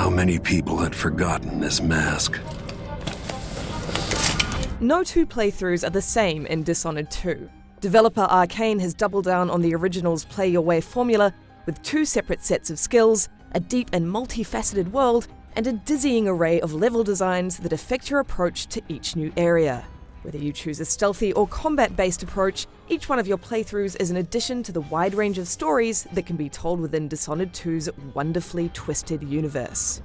how many people had forgotten this mask. No two playthroughs are the same in Dishonored 2. Developer Arcane has doubled down on the original's play-your-way formula with 2 separate sets of skills, a deep and multifaceted world, and a dizzying array of level designs that affect your approach to each new area. Whether you choose a stealthy or combat-based approach, each one of your playthroughs is an addition to the wide range of stories that can be told within Dishonored 2's wonderfully twisted universe.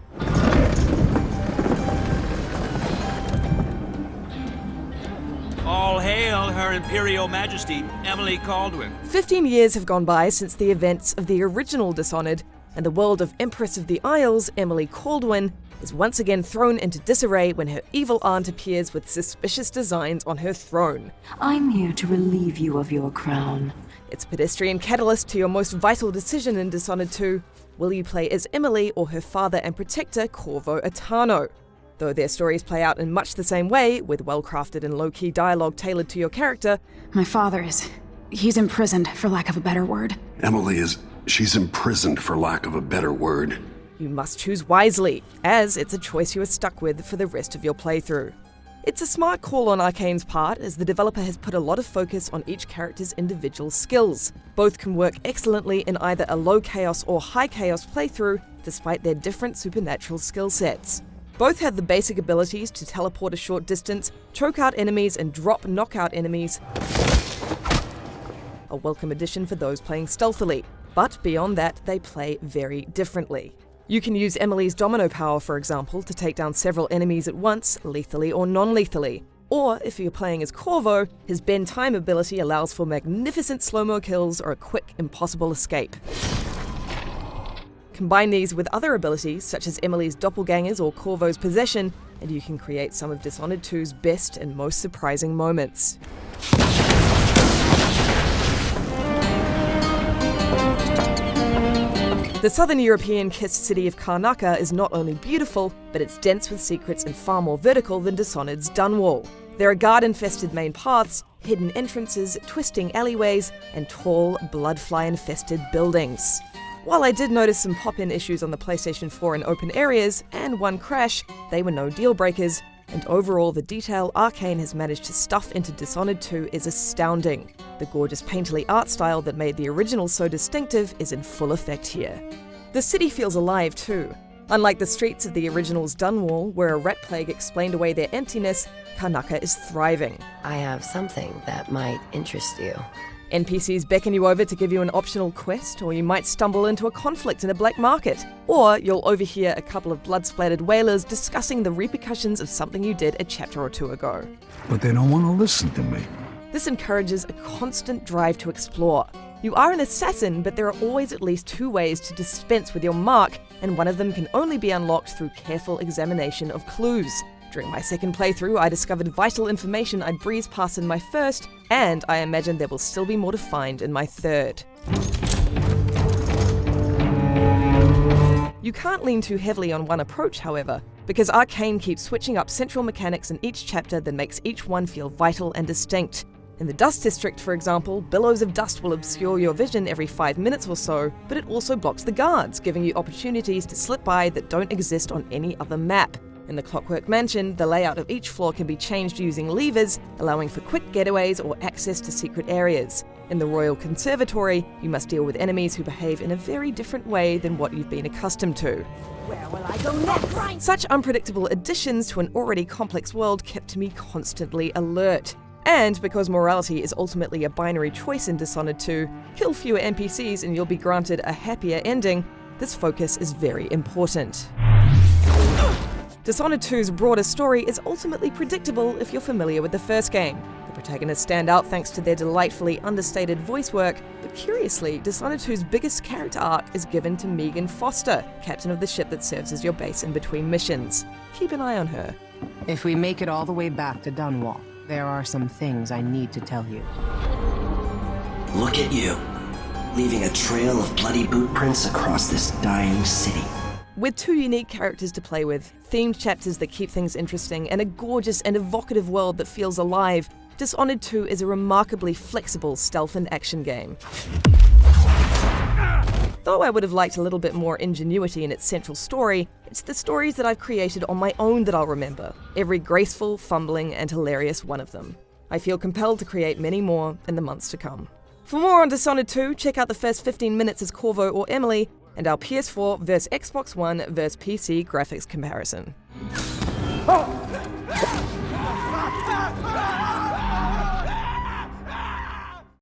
All hail Her Imperial Majesty, Emily Caldwin. 15 years have gone by since the events of the original Dishonored, and the world of Empress of the Isles, Emily Caldwin, is once again thrown into disarray when her evil aunt appears with suspicious designs on her throne. I'm here to relieve you of your crown. It's a pedestrian catalyst to your most vital decision in Dishonored 2. Will you play as Emily or her father and protector, Corvo Attano? Though their stories play out in much the same way, with well-crafted and low-key dialogue tailored to your character. My father he's imprisoned, for lack of a better word. She's imprisoned for lack of a better word. You must choose wisely, as it's a choice you are stuck with for the rest of your playthrough. It's a smart call on Arcane's part, as the developer has put a lot of focus on each character's individual skills. Both can work excellently in either a low chaos or high chaos playthrough, despite their different supernatural skill sets. Both have the basic abilities to teleport a short distance, choke out enemies, and drop knockout enemies. A welcome addition for those playing stealthily. But beyond that, they play very differently. You can use Emily's domino power, for example, to take down several enemies at once, lethally or non-lethally. Or, if you're playing as Corvo, his bend time ability allows for magnificent slow-mo kills or a quick, impossible escape. Combine these with other abilities, such as Emily's doppelgangers or Corvo's possession, and you can create some of Dishonored 2's best and most surprising moments. The southern European kissed city of Karnaca is not only beautiful, but it's dense with secrets and far more vertical than Dishonored's Dunwall. There are guard-infested main paths, hidden entrances, twisting alleyways, and tall, bloodfly-infested buildings. While I did notice some pop-in issues on the PlayStation 4 in open areas, and one crash, they were no deal-breakers, and overall the detail Arcane has managed to stuff into Dishonored 2 is astounding. The gorgeous painterly art style that made the original so distinctive is in full effect here. The city feels alive too. Unlike the streets of the original's Dunwall, where a rat plague explained away their emptiness, Karnaca is thriving. I have something that might interest you. NPCs beckon you over to give you an optional quest, or you might stumble into a conflict in a black market. Or you'll overhear a couple of blood-splattered whalers discussing the repercussions of something you did a chapter or two ago. But they don't want to listen to me. This encourages a constant drive to explore. You are an assassin, but there are always at least 2 ways to dispense with your mark, and one of them can only be unlocked through careful examination of clues. During my second playthrough, I discovered vital information I'd breezed past in my first, and I imagine there will still be more to find in my third. You can't lean too heavily on one approach, however, because Arcane keeps switching up central mechanics in each chapter that makes each one feel vital and distinct. In the Dust District, for example, billows of dust will obscure your vision every 5 minutes or so, but it also blocks the guards, giving you opportunities to slip by that don't exist on any other map. In the Clockwork Mansion, the layout of each floor can be changed using levers, allowing for quick getaways or access to secret areas. In the Royal Conservatory, you must deal with enemies who behave in a very different way than what you've been accustomed to. Where will I go next? Such unpredictable additions to an already complex world kept me constantly alert. And because morality is ultimately a binary choice in Dishonored 2, kill fewer NPCs and you'll be granted a happier ending, this focus is very important. Dishonored 2's broader story is ultimately predictable if you're familiar with the first game. The protagonists stand out thanks to their delightfully understated voice work, but curiously, Dishonored 2's biggest character arc is given to Megan Foster, captain of the ship that serves as your base in between missions. Keep an eye on her. If we make it all the way back to Dunwall, there are some things I need to tell you. Look at you, leaving a trail of bloody boot prints across this dying city. With 2 unique characters to play with, themed chapters that keep things interesting, and a gorgeous and evocative world that feels alive, Dishonored 2 is a remarkably flexible stealth and action game. Though I would have liked a little bit more ingenuity in its central story, it's the stories that I've created on my own that I'll remember, every graceful, fumbling, and hilarious one of them. I feel compelled to create many more in the months to come. For more on Dishonored 2, check out the first 15 minutes as Corvo or Emily, and our PS4 vs Xbox One vs PC graphics comparison. Oh!